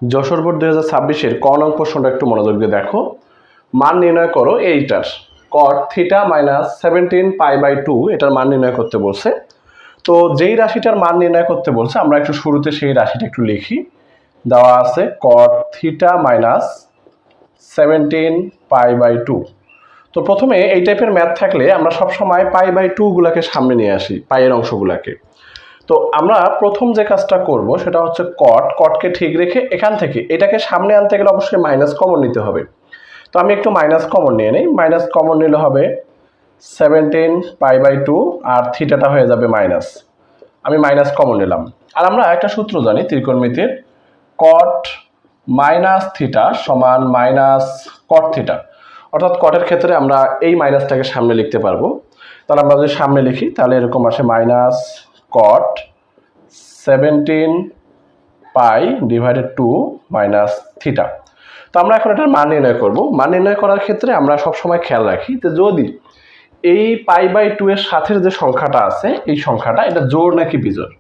Jessore board 2026-এর ক নং প্রশ্নটা একটু মনোযোগ দিয়ে দেখো। মান নির্ণয় করো এইটার cot থিটা মাইনাস 17π/2 এটার মান নির্ণয় করতে বলছে। তো যেই রাশিটার মান নির্ণয় করতে বলছে আমরা একটু শুরুতে সেই রাশিটা একটু লিখি। দেওয়া আছে cot থিটা মাইনাস 17π/2। তো প্রথমে এই টাইপের ম্যাথ থাকলে আমরা সবসময় π/2 গুলাকে সামনে নিয়ে আসি, পায়ের অংশগুলাকে। তো আমরা প্রথম যে কাজটা করব সেটা হচ্ছে কটকে ঠিক রেখে এখান থেকে এটাকে সামনে আনতে গেলে অবশ্যই মাইনাস কমন নিতে হবে। তো আমি একটু মাইনাস কমন নিয়ে নিই। মাইনাস কমন নিলে হবে 17π/2 আর থিটাটা হয়ে যাবে মাইনাস। আমি মাইনাস কমন নিলাম। আর আমরা একটা সূত্র জানি ত্রিকোণমিতির, কট মাইনাস থিটা সমান মাইনাস কট থিটা। অর্থাৎ কটের ক্ষেত্রে আমরা এই মাইনাসটাকে সামনে লিখতে পারবো। তাহলে আমরা যদি সামনে লিখি তাহলে এরকম আসে মাইনাস cot 17π/2 মাইনাস থিটা। তো আমরা এখন এটার মান নির্ণয় করব। মান নির্ণয় করার ক্ষেত্রে আমরা সবসময় খেয়াল রাখি যে যদি এই π/2 এর সাথে যে সংখ্যাটা আছে এই সংখ্যাটা এটা জোড় নাকি বিজোড়।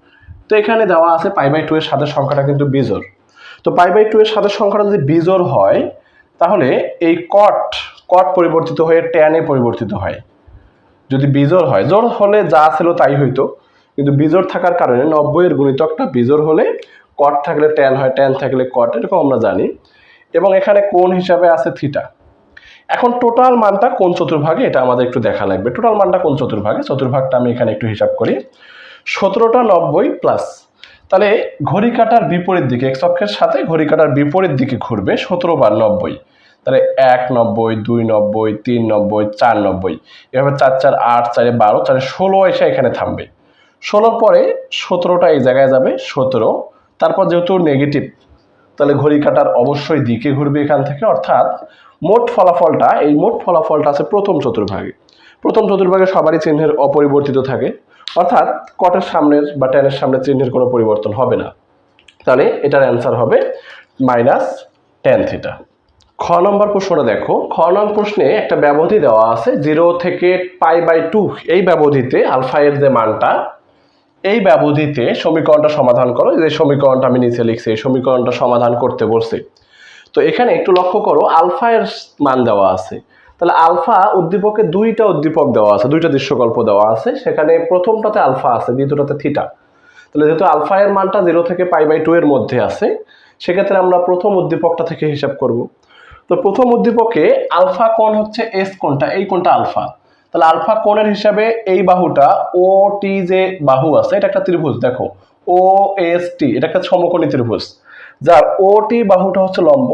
তো এখানে দেওয়া আছে π/2 এর সাথে সংখ্যাটা কিন্তু বিজোড়। তো π/2 এর সাথে সংখ্যাটা যদি বিজোড় হয় তাহলে এই cot পরিবর্তিত হয়ে tan এ পরিবর্তিত হয়। যদি বিজোড় হয়, জোড় হলে যা ছিল তাই হইতো, কিন্তু বিজোড় থাকার কারণে 90 এর গুণিতকটা বিজোড় হলে cot থাকলে tan হয়, tan থাকলে cot, এরকম আমরা জানি। এবং এখানে কোণ হিসাবে আছে থিটা। এখন টোটাল মানটা কোন চতুর্ভাগে এটা আমাদের একটু দেখা লাগবে। টোটাল মানটা কোন চতুর্ভাগে, চতুর্ভাগটা আমি এখানে একটু হিসাব করি। 17টা 90 প্লাস, তাহলে ঘড়ি কাটার বিপরীত দিকে, এক্স অক্ষের সাথে ঘড়ি কাটার বিপরীত দিকে ঘুরবে 17 বার 90। তাহলে 1 90, 2 90, 3 90, 4 90, এভাবে 4 4 8, 4 12, 4 16 এসে এখানে থামবে। 16 পরে 17টা এই জায়গায় যাবে 17। তারপর যেহেতু নেগেটিভ তাহলে ঘড়ি কাটার অবশ্যই দিকে ঘুরবে এখান থেকে। অর্থাৎ মোট ফলাফলটা, এই মোট ফলাফলটা আছে প্রথম চতুর্ভাগে। প্রথম চতুর্ভাগে সবারই চিহ্নের অপরিবর্তিত থাকে, অর্থাৎ কটের সামনের বা ট্যানের সামনে চিহ্নের কোনো পরিবর্তন হবে না। তাহলে এটার অ্যান্সার হবে মাইনাস tan থিটা। খ নম্বর প্রশ্নটা দেখো। খ নম্বর প্রশ্নে একটা ব্যবধি দেওয়া আছে 0 থেকে π/2। এই ব্যবধিতে আলফা এর যে মানটা, এই ব্যবধিতে সমীকরণটা সমাধান করো। যে সমীকরণটা আমি নিচে লিখছি এই সমীকরণটা সমাধান করতে বলছি। তো এখানে একটু লক্ষ্য করো আলফা এর মান দেওয়া আছে। তাহলে আলফা উদ্দীপকে দুইটা উদ্দীপক দেওয়া আছে, দুইটা দৃশ্যকল্প দেওয়া আছে। সেখানে প্রথমটাতে আলফা আছে, দ্বিতীয়টাতে থিটা। তাহলে যেহেতু আলফা এর মানটা 0 থেকে π/2 এর মধ্যে আছে, সেক্ষেত্রে আমরা প্রথম উদ্দীপকটা থেকে হিসাব করব। তো প্রথম উদ্দীপকে আলফা কোণ হচ্ছে এস কোণটা, এই কোণটা আলফা। তাহলে আলফা কোণের হিসাবে এই বাহুটা ও টি যে বাহু আছে এটা একটা ত্রিভুজ। দেখো ও এস টি, এটা একটা সমকোণী ত্রিভুজ যার ও টি বাহুটা হচ্ছে লম্ব,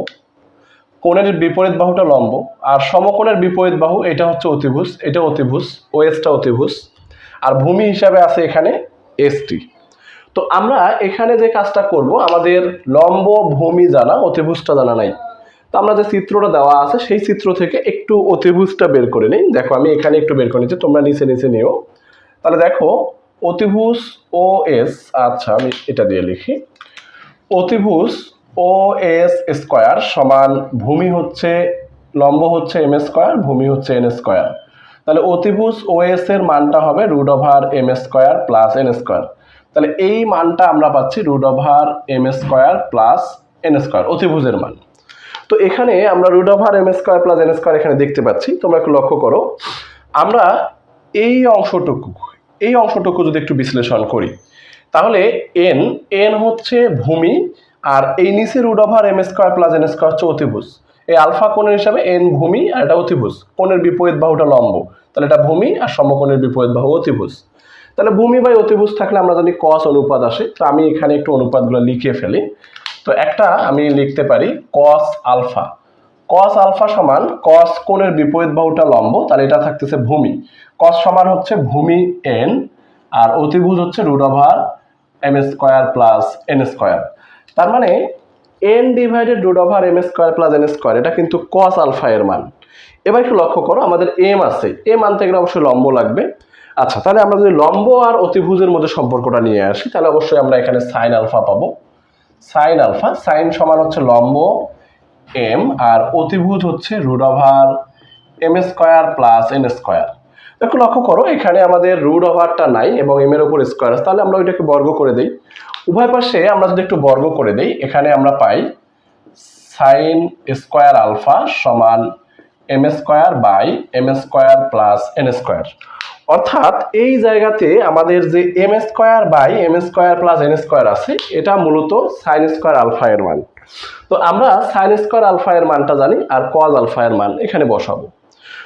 কোণের বিপরীত বাহুটা লম্ব, আর সমকোণের বিপরীত বাহু এটা হচ্ছে অতিভুজ, এটা অতিভুজ, ও এসটা অতিভুজ, আর ভূমি হিসাবে আছে এখানে এস টি। তো আমরা এখানে যে কাজটা করব, আমাদের লম্ব ভূমি জানা, অতিভুজটা জানা নাই। তো আমরা যে চিত্রটা দেওয়া আছে সেই চিত্র থেকে একটু অতিভুজটা বের করে নিই। দেখো আমি এখানে একটু বের করে নিচ্ছি, তোমরা নিচে নিচে নিও। তাহলে দেখো অতিভুজ ও এস, আচ্ছা আমি এটা দিয়ে লিখি, অতিভুজ ও এস স্কোয়ার সমান ভূমি হচ্ছে, লম্ব হচ্ছে এম স্কোয়ার, ভূমি হচ্ছে এন স্কোয়ার। তাহলে অতিভুজ ও এস এর মানটা হবে √m square plus N square. তাহলে এই মানটা আমরা পাচ্ছি √m square plus N square, অতিভুজের মান। তো এখানে আমরা √m square plus N square এখানে দেখতে পাচ্ছি। তোমরা একটু লক্ষ্য করো, আমরা এই অংশটুকু যদি একটু বিশ্লেষণ করি তাহলে এন হচ্ছে ভূমি, আর এই নিচে √m square plus N square হচ্ছে অতিভুজ। এই আলফা কোণের হিসাবে এন ভূমি আর এটা অতিভুজ, কোণের বিপরীত বাহুটা লম্ব, তাহলে এটা ভূমি আর সমকোণের বিপরীত বাহু অতিভুজ। তাহলে ভূমি বাই অতিভুজ থাকলে আমরা জানি cos অনুপাত আসে। তো আমি এখানে একটু অনুপাতগুলো লিখে ফেলি। তো একটা আমি লিখতে পারি cos আলফা সমান cos কোণের বিপরীত বাহুটা লম্ব, তাহলে এটা থাকতেছে ভূমি। cos সমান হচ্ছে ভূমি n আর অতিভুজ হচ্ছে √m square plus N square. তার মানে n divided √m square plus N square, এটা কিন্তু cos আলফা এর মান। এবার একটু লক্ষ্য করো আমাদের m আছে, m আনতে গেলে অবশ্যই লম্ব লাগবে। আচ্ছা তাহলে আমরা যদি লম্ব আর অতিভুজের মধ্যে সম্পর্কটা নিয়ে আসি তাহলে অবশ্যই আমরা এখানে সাইন আলফা পাবো। সাইন সমান হচ্ছে লম্ব m আর অতিভুজ হচ্ছে √m square plus N square. একটু লক্ষ্য করো এখানে আমাদের √টা নাই এবং m এর উপর স্কোয়ার আছে, তাহলে আমরা ওইটাকে বর্গ করে দেই। উভয় পাশে আমরা যদি একটু বর্গ করে দেই, এখানে আমরা পাই সাইন স্কোয়ার আলফা সমান M square by M square plus N square. অর্থাৎ এই জায়গাতে আমাদের যে M square by M square plus N square আছে, এটা মূলত সাইন স্কোয়ার আলফা এর মান। তো আমরা সাইন স্কোয়ার আলফা এর মানটা জানি, আর কজ আলফা এর মান এখানে বসাবো।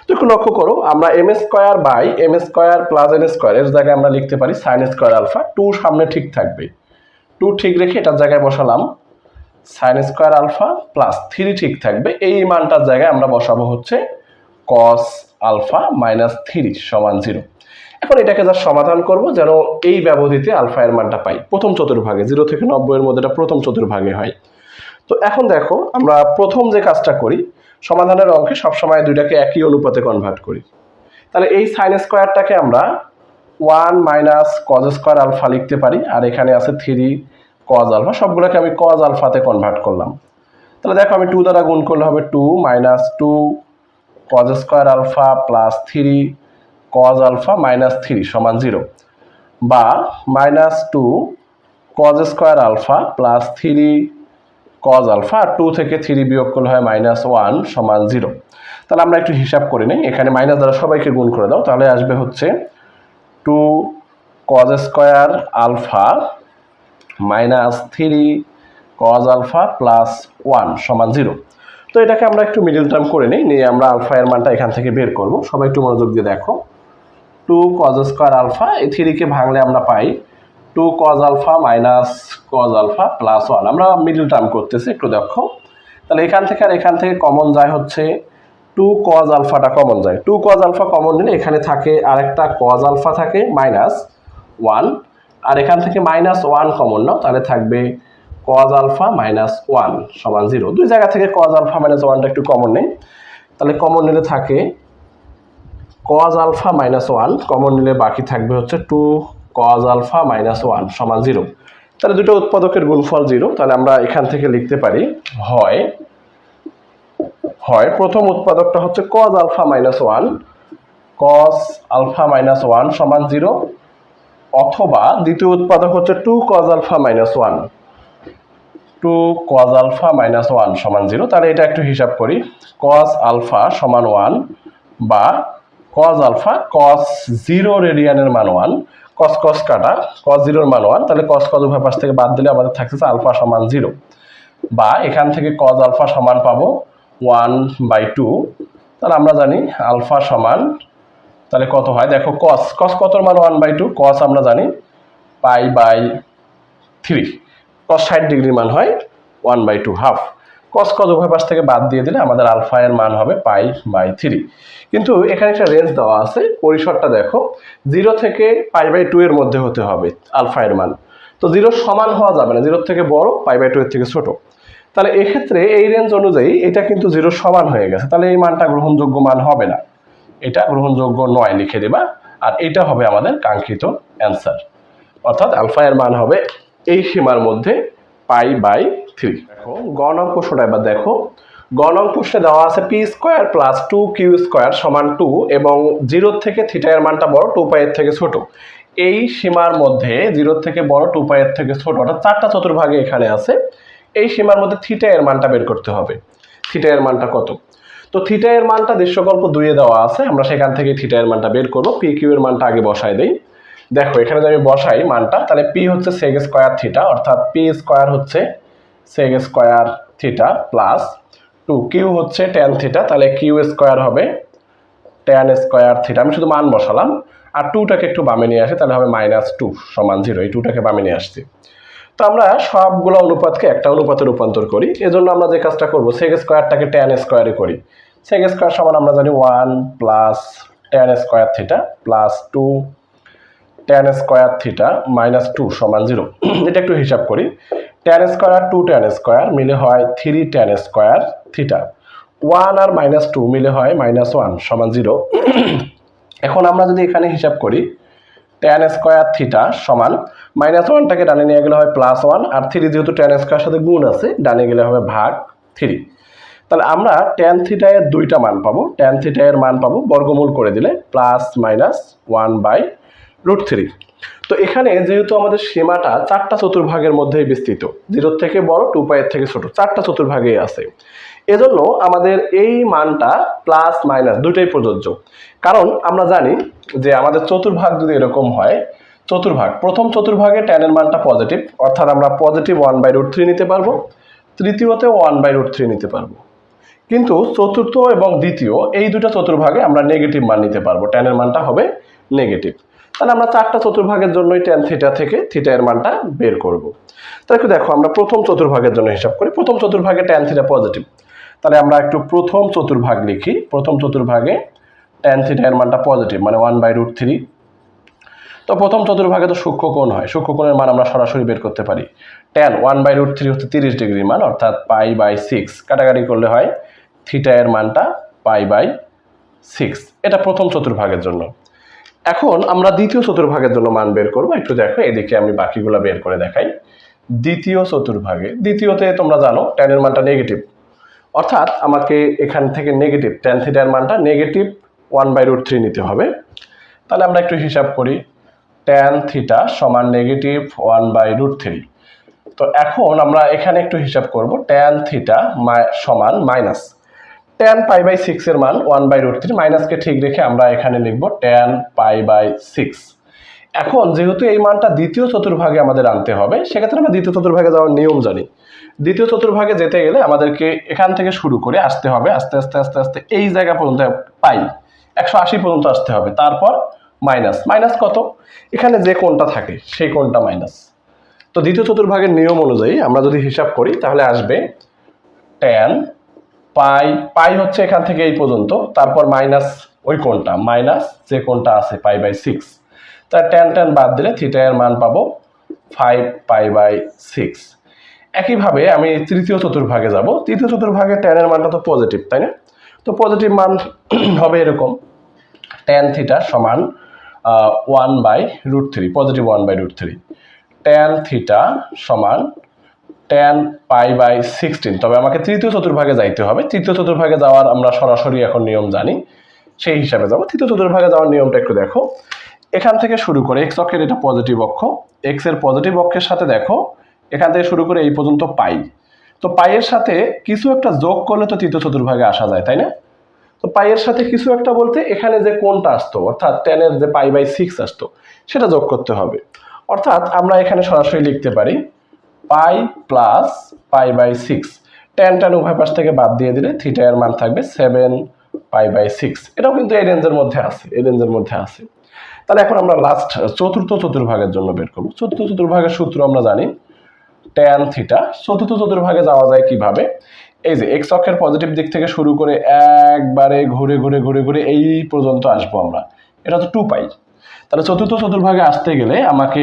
তো একটু লক্ষ্য করো, আমরা M square by M square plus N square এর জায়গায় আমরা লিখতে পারি সাইন স্কোয়ার আলফা। টু সামনে ঠিক থাকবে, টু ঠিক রেখে এটার জায়গায় বসালাম সাইন স্কোয়ার আলফা প্লাস 3 ঠিক থাকবে, এই মানটার জায়গায় আমরা বসাবো হচ্ছে কস আলফা মাইনাস 3 সমান 0। এখন এটাকে যা সমাধান করব যেন এই ব্যবধিতে আলফা এর মানটা পাই, প্রথম চতুর্ভাগে 0 থেকে 90 এর মধ্যে এটা প্রথম চতুর্ভাগে হয়। তো এখন দেখো আমরা প্রথম যে কাজটা করি, সমাধানের অঙ্কে সবসময় দুইটাকে একই অনুপাতে কনভার্ট করি। তাহলে এই সাইন স্কোয়ারটাকে আমরা 1 মাইনাস কজ স্কোয়ার আলফা লিখতে পারি, আর এখানে আছে 3 কজ আলফা, সবগুলোকে আমি কজ আলফাতে কনভার্ট করলাম। তাহলে দেখো আমি 2 দ্বারা গুণ করলে হবে 2 minus 2 cos square alpha plus 3 cos alpha minus 3 সমান 0, বা minus 2 cos square alpha plus 3 cos alpha, আর 2 থেকে 3 বিয়োগ করলে হয় মাইনাস 1 সমান 0। তাহলে আমরা একটু হিসাব করে নিই, এখানে মাইনাস দ্বারা সবাইকে গুণ করে দাও, তাহলে আসবে হচ্ছে 2 cos square alpha minus 3 cos alpha plus 1 সমান 0। তো এটাকে আমরা একটু মিডল টার্ম করে নিয়ে আমরা আলফা এর মানটা এখান থেকে বের করব। সবাই একটু মনোযোগ দিয়ে দেখো, 2 কজ স্কোয়ার আলফা, এই 3 কে ভাঙলে আমরা পাই 2 cos alpha minus cos alpha plus 1। আমরা মিডল টার্ম করতেছি, একটু দেখো। তাহলে এখান থেকে আর এখান থেকে কমন যায় হচ্ছে 2 কজ আলফাটা কমন যায়, 2 কজ আলফা কমন নিলে এখানে থাকে আরেকটা কজ আলফা থাকে মাইনাস 1, আর এখান থেকে মাইনাস 1 কমন নাও, তাহলে থাকবে কজ আলফা মাইনাস 1 সমান 0। দুই জায়গা থেকে কজ আলফা মাইনাস 1টা একটু কমন নেই, তাহলে কমন নিলে থাকে কজ আলফা মাইনাস 1, কমন নিলে বাকি থাকবে হচ্ছে 2 কজ আলফা মাইনাস 1 সমান 0। তাহলে দুটো উৎপাদকের গুণফল 0। তাহলে আমরা এখান থেকে লিখতে পারি হয় প্রথম উৎপাদকটা হচ্ছে cos alpha minus 1, cos alpha minus 1 সমান 0, অথবা দ্বিতীয় উৎপাদক হচ্ছে 2 cos alpha minus 1, 2 cos alpha minus 1 সমান 0। তাহলে এটা একটু হিসাব করি, কজ আলফা সমান 1 বা কজ আলফা কস 0 রেডিয়ানের মান 1, কস কস কাটা, কস 0 এর মান 1, তাহলে কস কস উভয় পাশ থেকে বাদ দিলে আমাদের থাকছে আলফা সমান 0, বা এখান থেকে কজ আলফা সমান পাবো 1/2। তাহলে আমরা জানি আলফা সমান, তাহলে কত হয় দেখো, কস কতর মান 1/2, কস আমরা জানি π/3, কস 60 ডিগ্রির মান হয় 1/2 হাফ। কস কস উভয় পাশ থেকে বাদ দিয়ে দিলে আমাদের আলফা এর মান হবে π/3। কিন্তু এখানে একটা রেঞ্জ দেওয়া আছে, পরিসরটা দেখো 0 থেকে π/2 এর মধ্যে হতে হবে আলফা এর মান। তো 0 সমান হওয়া যাবে না, 0 থেকে বড়, π/2 এর থেকে ছোট। তাহলে এক্ষেত্রে এই রেঞ্জ অনুযায়ী এটা কিন্তু 0 সমান হয়ে গেছে, তাহলে এই মানটা গ্রহণযোগ্য মান হবে না, এটা গ্রহণযোগ্য নয় লিখে দেবা। আর এটা হবে আমাদের কাঙ্ক্ষিত অ্যান্সার, অর্থাৎ আলফা এর মান হবে এই সীমার মধ্যে π/3। দেখো গ নং প্রশ্নটা এবার দেখো, গ নং প্রশ্নে দেওয়া আছে P square plus 2q square সমান 2 এবং 0 থেকে থিটা এর মানটা বড়, 2π এর থেকে ছোট। এই সীমার মধ্যে 0 থেকে বড়, 2π এর থেকে ছোট, অর্থাৎ 4টা চতুর্ভাগে এখানে আছে। এই সীমার মধ্যে থিটা এর মানটা বের করতে হবে। থিটা এর মানটা কত? তো থিটা এর মানটা দৃশ্যকল্প 2 এ দেওয়া আছে, আমরা সেখান থেকে থিটা এর মানটা বের করব। পি কিউ এর মানটা আগে বসাই দেই। দেখো এখানে যদি আমি বসাই মানটা, তাহলে পি হচ্ছে সেক স্কোয়ার থিটা, অর্থাৎ পি স্কোয়ার হচ্ছে sec square theta plus 2 Q হচ্ছে ট্যান থিটা, তাহলে কিউ স্কোয়ার হবে ট্যান স্কোয়ার থিটা। আমি শুধু মান বসালাম, আর 2টাকে একটু বামে নিয়ে আসি, তাহলে হবে -2 সমান 0। এই 2টাকে বামে নিয়ে আসছি। তো আমরা সবগুলো অনুপাতকে একটা অনুপাতে রূপান্তর করি, এজন্য আমরা যে কাজটা করব, সেক স্কোয়ারটাকে ট্যান স্কোয়ারে করি। সেক স্কোয়ার সমান আমরা জানি 1 plus tan square theta plus 2 tan square theta minus 2 সমান 0। এটা একটু হিসাব করি, ট্যান স্কোয়ার আর 2 ট্যান স্কোয়ার মিলে হয় 3 ট্যান স্কোয়ার থিটা, 1 আর -2 মিলে হয় -1 সমান 0। এখন আমরা যদি এখানে হিসাব করি, ট্যান স্কোয়ার থিটা সমান -1টাকে ডানে নিয়ে গেলে হয় +1, আর 3 যেহেতু ট্যান স্কোয়ার সাথে গুণ আছে, ডানে গেলে হবে ভাগ 3। তাহলে আমরা ট্যান থিটা এর দুইটা মান পাবো। ট্যান থিটা এর মান পাবো বর্গমূল করে দিলে +-1/√3। তো এখানে যেহেতু আমাদের সীমাটা 4টা চতুর্ভাগের মধ্যেই বিস্তৃত, 0 থেকে বড় 2 পাই এর থেকে ছোট 4টা চতুর্ভাগেই আছে, এজন্য আমাদের এই মানটা প্লাস মাইনাস দুটোই প্রযোজ্য। কারণ আমরা জানি যে আমাদের চতুর্ভাগ যদি এরকম হয়, চতুর্ভাগ প্রথম চতুর্ভাগে tan এর মানটা পজিটিভ, অর্থাৎ আমরা পজিটিভ 1/√3 নিতে পারবো, তৃতীয়তেও 1/√3 নিতে পারবো। কিন্তু চতুর্থ এবং দ্বিতীয় এই দুটো চতুর্ভাগে আমরা নেগেটিভ মান নিতে পারবো, tan এর মানটা হবে নেগেটিভ। তাহলে আমরা 4টা চতুর্ভাগের জন্যই tan থিটা থেকে থিটা এর মানটা বের করব। তাহলে একটু দেখো আমরা প্রথম চতুর্ভাগের জন্য হিসাব করি। প্রথম চতুর্ভাগে tan থিটা পজিটিভ, তাহলে আমরা একটু প্রথম চতুর্ভাগ লিখি। প্রথম চতুর্ভাগে tan থিটা এর মানটা পজিটিভ, মানে 1/√3। তো প্রথম চতুর্ভাগে তো সূক্ষ্মকোণ হয়, সূক্ষ্মকোণের মান আমরা সরাসরি বের করতে পারি। tan 1/√3 হচ্ছে 30 ডিগ্রির মান, অর্থাৎ π/6। কাটাকাটি করলে হয় থিটা এর মানটা π/6। এটা প্রথম চতুর্ভাগের জন্য। এখন আমরা দ্বিতীয় চতুর্ভাগের জন্য মান বের করব। একটু দেখো এদিকে আমি বাকিগুলো বের করে দেখাই। দ্বিতীয় চতুর্ভাগে, দ্বিতীয়তে তোমরা জানো tan এর মানটা নেগেটিভ, অর্থাৎ আমাকে এখান থেকে নেগেটিভ tan থিটা এর মানটা নেগেটিভ 1/√3 নিতে হবে। তাহলে আমরা একটু হিসাব করি, tan থিটা সমান নেগেটিভ 1/√3। তো এখন আমরা এখানে একটু হিসাব করব, tan থিটা সমান মাইনাস tan π/6 এর মান 1/√3, মাইনাসকে ঠিক রেখে আমরা এখানে লিখব tan π/6। এখন যেহেতু এই মানটা দ্বিতীয় চতুর্ভাগে আমাদের আনতে হবে, সেক্ষেত্রে আমরা দ্বিতীয় চতুর্ভাগে যাওয়ার নিয়ম জানি। দ্বিতীয় চতুর্ভাগে যেতে গেলে আমাদেরকে এখান থেকে শুরু করে আসতে হবে, আস্তে আস্তে আস্তে আস্তে এই জায়গা পর্যন্ত পাই 180 পর্যন্ত আসতে হবে, তারপর মাইনাস। মাইনাস কত? এখানে যে কোণটা থাকে সেই কোণটা মাইনাস। তো দ্বিতীয় চতুর্ভাগের নিয়ম অনুযায়ী আমরা যদি হিসাব করি তাহলে আসবে tan পাই হচ্ছে এখান থেকে এই পর্যন্ত, তারপর মাইনাস ওই কোণটা, মাইনাস যে কোণটা আছে π/6। তার tan বাদ দিলে থিটা এর মান পাবো 5π/6। একইভাবে আমি তৃতীয় চতুর্ভাগে যাব। তৃতীয় চতুর্ভাগে tan এর মানটা তো পজিটিভ, তাই না? তো পজিটিভ মান হবে এরকম, tan থিটা সমান 1/√3, পজিটিভ 1/√3। tan থিটা সমান tan π/16। তবে আমাকে তৃতীয় চতুর্ভাগে যাইতে হবে। তৃতীয় চতুর্ভাগে যাওয়ার আমরা সরাসরি এখন নিয়ম জানি, সেই হিসাবে যাব। তৃতীয় চতুর্ভাগে যাওয়ার নিয়মটা একটু দেখো। এখান থেকে শুরু করে এক্স অক্ষের এটা পজিটিভ অক্ষ, এক্স এর পজিটিভ অক্ষের সাথে দেখো এখান থেকে শুরু করে এই পর্যন্ত পাই। তো পাইয়ের সাথে কিছু একটা যোগ করলে তো তৃতীয় চতুর্ভাগে আসা যায়, তাই না? তো পাইয়ের সাথে কিছু একটা বলতে এখানে যে কোণটা আসতো, অর্থাৎ tan এর যে π/6 আসতো, সেটা যোগ করতে হবে। অর্থাৎ আমরা এখানে সরাসরি লিখতে পারি পাই প্লাস π/6। tan উভয় পাশ থেকে বাদ দিয়ে দিলে থিটা এর মান থাকবে 7π/6। এটাও কিন্তু এই রেঞ্জের মধ্যে আছে, এই রেঞ্জের মধ্যে আছে। তাহলে এখন আমরা লাস্ট চতুর্থ চতুর্ভাগের জন্য বের করব। চতুর্থ চতুর্ভাগের সূত্র আমরা জানি, tan থিটা। চতুর্থ চতুর্ভাগে যাওয়া যায় কিভাবে? এই যে এক্স অক্ষের পজিটিভ দিক থেকে শুরু করে একবারে ঘুরে ঘুরে ঘুরে ঘুরে এই পর্যন্ত আসবো আমরা, এটা তো 2 পাই। তাহলে চতুর্থ চতুর্ভাগে আসতে গেলে আমাকে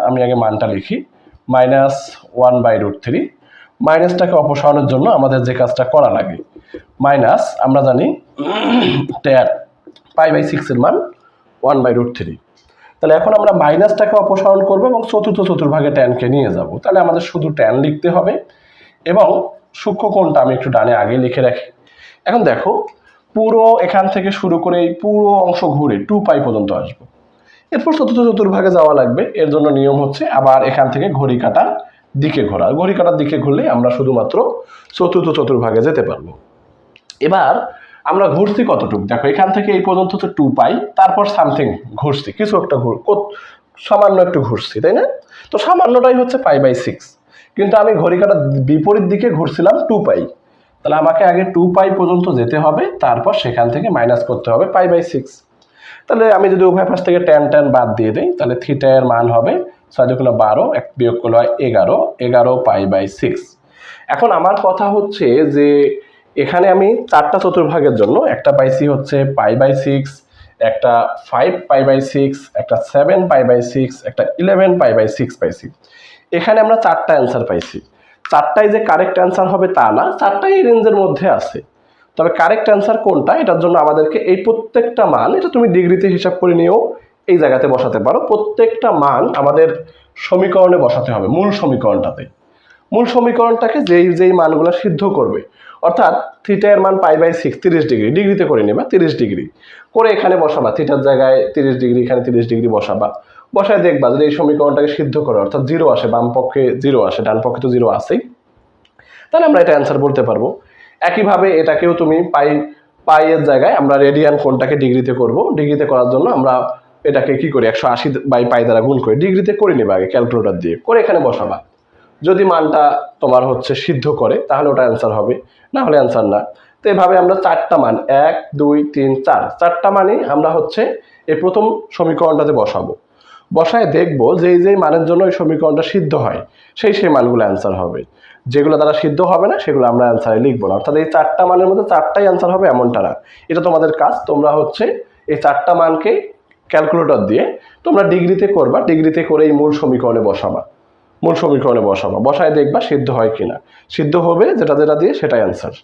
আমি আগে মানটা লিখি, -1/√3। মাইনাসটাকে অপসারণের জন্য আমাদের যে কাজটা করা লাগে, মাইনাস আমরা জানি tan π/6 এর মান 1/√3। তাহলে এখন আমরা মাইনাসটাকে অপসারণ করবো এবং চতুর্থ চতুর্ভাগে ট্যানকে নিয়ে যাব। তাহলে আমাদের শুধু ট্যান লিখতে হবে এবং সূক্ষ্মকোণটা আমি একটু ডানে আগে লিখে রাখি। এখন দেখো পুরো এখান থেকে শুরু করে এই পুরো অংশ ঘুরে 2 পাই পর্যন্ত আসবো। এরপর চতুর্থ চতুর্ভাগে যাওয়া লাগবে। এর জন্য নিয়ম হচ্ছে আবার এখান থেকে ঘড়ি কাটার দিকে ঘোরা। ঘড়ি কাটার দিকে ঘুরলে আমরা শুধুমাত্র চতুর্থ চতুর্ভাগে যেতে পারবো। এবার আমরা ঘুরছি কতটুকু দেখো, এখান থেকে এই পর্যন্ত তো 2 পাই, তারপর সামথিং ঘুরছি, কিছু একটা সামান্য একটু ঘুরছি, তাই না? তো সামান্যটাই হচ্ছে π/6, কিন্তু আমি ঘড়ি কাটার বিপরীত দিকে ঘুরছিলাম 2 পাই। তাহলে আমাকে আগে 2 পাই পর্যন্ত যেতে হবে, তারপর সেখান থেকে মাইনাস করতে হবে π/6। তাহলে আমি যদি উভয় পাশ থেকে tan বাদ দিয়ে দিই, তাহলে থিটা এর মান হবে 6×12, 1 বিয়োগ করলে হয় 11 π/6। এখন আমার কথা হচ্ছে যে এখানে আমি 4টা চতুর্ভাগের জন্য একটা পাইছি হচ্ছে π/6, একটা 5π/6, একটা 7π/6, একটা 11π/6 পাইছি। এখানে আমরা 4টা অ্যান্সার পাইছি। 4টাই যে কারেক্ট অ্যান্সার হবে তা না, 4টাই এই রেঞ্জের মধ্যে আছে। তবে কারেক্ট অ্যান্সার কোনটা, এটার জন্য আমাদেরকে এই প্রত্যেকটা মান, এটা তুমি ডিগ্রিতে হিসাব করে নিয়েও এই জায়গাতে বসাতে পারো, প্রত্যেকটা মান আমাদের সমীকরণে বসাতে হবে, মূল সমীকরণটাতে। মূল সমীকরণটাকে যেই মানগুলো সিদ্ধ করবে, অর্থাৎ থিটা এর মান π/6 30 ডিগ্রি, ডিগ্রিতে করে নেবা 30 ডিগ্রি করে এখানে বসাবা, থিটার জায়গায় 30 ডিগ্রি, এখানে 30 ডিগ্রি বসাবা। বসায় দেখবা যদি এই সমীকরণটাকে সিদ্ধ করো অর্থাৎ 0 আসে, বাম পক্ষে 0 আসে, ডান পক্ষে তো 0 আসেই, তাহলে আমরা এটা অ্যান্সার বলতে পারবো। একইভাবে এটাকেও তুমি পাই এর জায়গায় আমরা রেডিয়ান কোণটাকে ডিগ্রিতে করব। ডিগ্রিতে করার জন্য আমরা এটাকে কি করি, 180/পাই দ্বারা গুণ করি। ডিগ্রিতে করে নিবা আগে ক্যালকুলেটর দিয়ে, করে এখানে বসাবা। যদি মানটা তোমার হচ্ছে সিদ্ধ করে তাহলে ওটা অ্যান্সার হবে, না হলে অ্যান্সার না। তো এভাবে আমরা 4টা মান 1 2 3 4 4টা মানই আমরা হচ্ছে এই প্রথম সমীকরণটাতে বসাবো। বসায় দেখবো যে যেই মানের জন্য এই সমীকরণটা সিদ্ধ হয় সেই মানগুলো অ্যান্সার হবে। যেগুলো দ্বারা সিদ্ধ হবে না সেগুলো আমরা অ্যান্সারে লিখবো না। অর্থাৎ এই 4টা মানের মধ্যে 4টাই অ্যান্সার হবে এমনটা না। এটা তোমাদের কাজ, তোমরা হচ্ছে এই 4টা মানকে ক্যালকুলেটর দিয়ে তোমরা ডিগ্রিতে করবা, ডিগ্রিতে করে এই মূল সমীকরণে বসাবা, বসায় দেখবা সিদ্ধ হয় কিনা। সিদ্ধ হবে যেটা যেটা দিয়ে সেটাই অ্যান্সার।